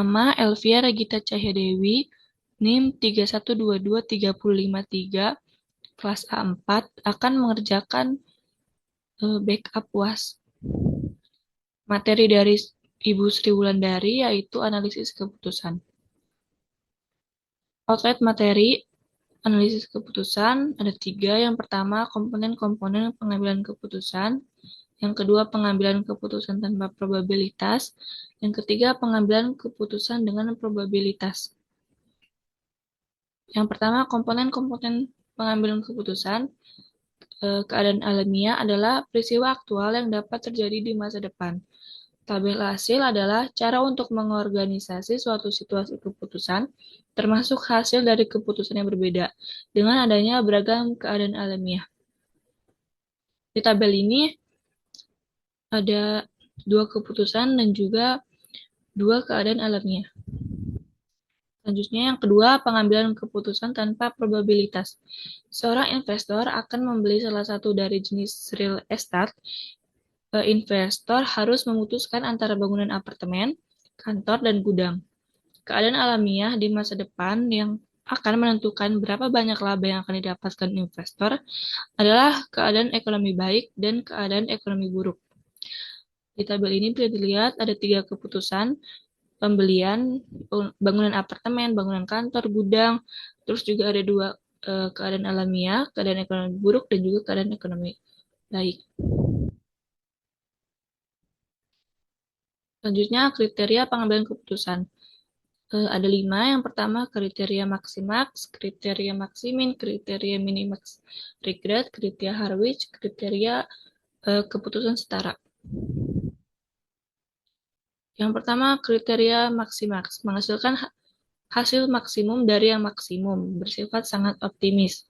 Nama Elvia Regita Cahyadewi, NIM 31223053, kelas A4, akan mengerjakan backup UAS. Materi dari Ibu Sri Wulandari yaitu analisis keputusan. Outline materi analisis keputusan ada 3. Yang pertama, komponen-komponen pengambilan keputusan. Yang kedua, pengambilan keputusan tanpa probabilitas. Yang ketiga, pengambilan keputusan dengan probabilitas. Yang pertama, komponen-komponen pengambilan keputusan. Keadaan alamiah adalah peristiwa aktual yang dapat terjadi di masa depan. Tabel hasil adalah cara untuk mengorganisasi suatu situasi keputusan, termasuk hasil dari keputusan yang berbeda, dengan adanya beragam keadaan alamiah. Di tabel ini ada 2 keputusan dan juga 2 keadaan alamiah. Selanjutnya yang kedua, pengambilan keputusan tanpa probabilitas. Seorang investor akan membeli salah satu dari jenis real estate. Investor harus memutuskan antara bangunan apartemen, kantor, dan gudang. Keadaan alamiah di masa depan yang akan menentukan berapa banyak laba yang akan didapatkan investor adalah keadaan ekonomi baik dan keadaan ekonomi buruk. Di tabel ini bisa dilihat ada 3 keputusan, pembelian, bangunan apartemen, bangunan kantor, gudang, terus juga ada 2 keadaan alamiah, keadaan ekonomi buruk, dan juga keadaan ekonomi baik. Selanjutnya, kriteria pengambilan keputusan. Ada 5. Yang pertama, kriteria maksimaks, kriteria maksimin, kriteria minimax regret, kriteria Harwich, kriteria keputusan setara. Yang pertama, kriteria maksimaks, menghasilkan hasil maksimum dari yang maksimum, bersifat sangat optimis.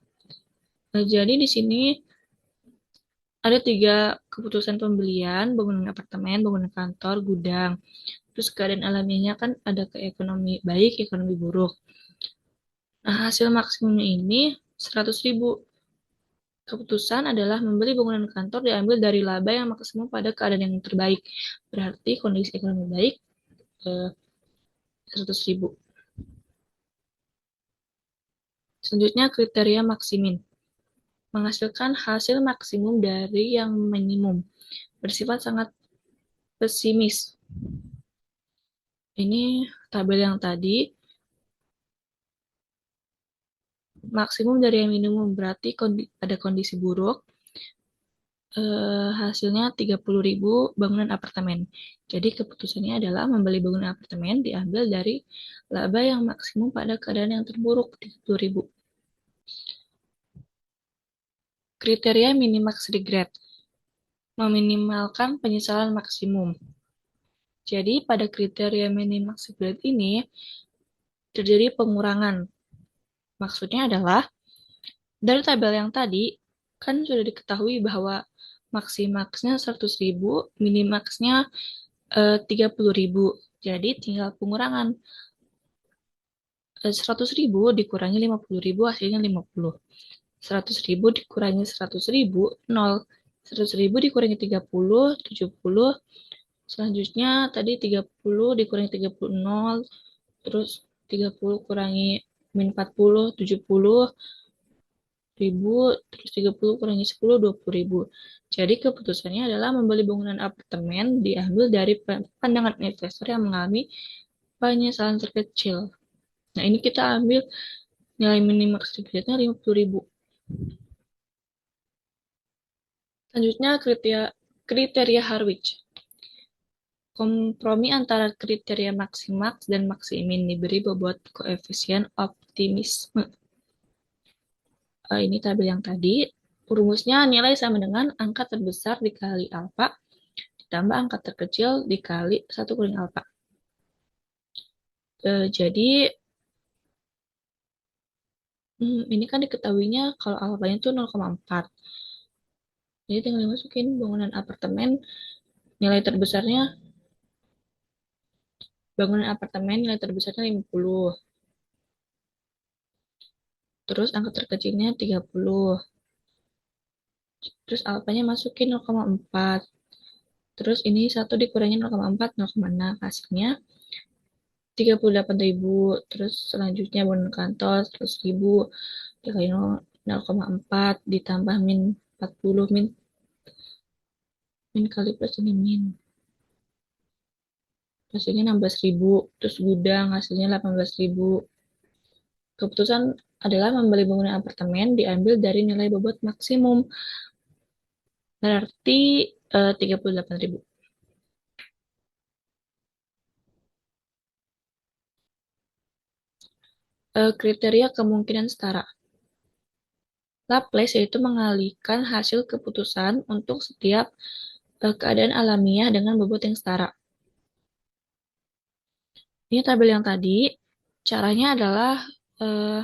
Jadi di sini ada 3 keputusan pembelian, bangunan apartemen, bangunan kantor, gudang. Terus keadaan alamiahnya kan ada ke ekonomi baik, ekonomi buruk. Nah, hasil maksimumnya ini 100.000. Keputusan adalah membeli bangunan kantor diambil dari laba yang maksimum pada keadaan yang terbaik. Berarti kondisi ekonomi baik 100.000. Selanjutnya kriteria maksimin. Menghasilkan hasil maksimum dari yang minimum. Bersifat sangat pesimis. Ini tabel yang tadi. Maksimum dari yang minimum berarti ada kondisi buruk. Hasilnya 30.000 bangunan apartemen. Jadi keputusannya adalah membeli bangunan apartemen diambil dari laba yang maksimum pada keadaan yang terburuk 30.000. Kriteria minimax regret. Meminimalkan penyesalan maksimum. Jadi pada kriteria minimax regret ini terjadi pengurangan. Maksudnya adalah dari tabel yang tadi kan sudah diketahui bahwa maksimaksnya 100.000, minimaksnya 30.000. Jadi tinggal pengurangan 100.000 dikurangi 50.000 hasilnya 50. 100.000 dikurangi 100.000 0. 100.000 dikurangi 30 70. Selanjutnya tadi 30 dikurangi 30 0. Terus 30 kurangi min 40 70 ribu, terus 30 kurangi 10 20 ribu. Jadi keputusannya adalah membeli bangunan apartemen diambil dari pandangan investor yang mengalami penyesalan terkecil. Nah, ini kita ambil nilai minimax regretnya 50.000. Selanjutnya kriteria Harwich. Kompromi antara kriteria maksimaks dan maksimin diberi bobot koefisien optimisme. Ini tabel yang tadi. Rumusnya nilai sama dengan angka terbesar dikali alfa ditambah angka terkecil dikali 1 kuring alfa. Jadi ini kan diketahuinya kalau alfanya itu 0,4. Jadi tinggal dimasukin bangunan apartemen nilai terbesarnya nilai terbesarnya 50. Terus angka terkecilnya 30. Terus alfanya masukin 0,4. Terus ini 1 dikurangi 0,4, 0,6. Hasilnya 38.000, terus selanjutnya bangunan kantor 100.000, dikali 0,4 ditambah min 40, min kali plus ini min. Hasilnya 16.000, terus gudang hasilnya 18.000. Keputusan adalah membeli bangunan apartemen diambil dari nilai bobot maksimum, berarti 38.000. Kriteria kemungkinan setara. Laplace yaitu mengalihkan hasil keputusan untuk setiap keadaan alamiah dengan bobot yang setara. Ini tabel yang tadi, caranya adalah eh,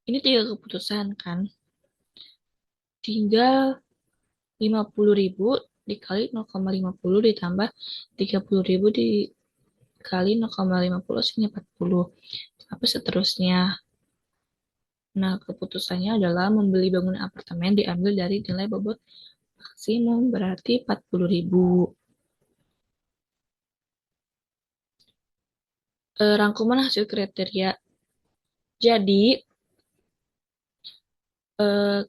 ini 3 keputusan kan. Tinggal 50.000 dikali 0,50 ditambah 30.000 dikali 0,50 hasilnya 40. Apa seterusnya. Nah, keputusannya adalah membeli bangunan apartemen diambil dari nilai bobot maksimum, berarti 40.000. Rangkuman hasil kriteria. Jadi,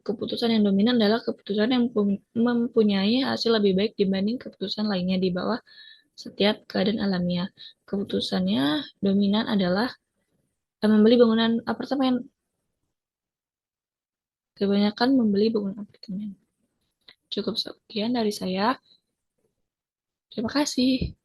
keputusan yang dominan adalah keputusan yang mempunyai hasil lebih baik dibanding keputusan lainnya di bawah setiap keadaan alamiah. Keputusannya dominan adalah membeli bangunan apartemen. Kebanyakan membeli bangunan apartemen. Cukup sekian dari saya. Terima kasih.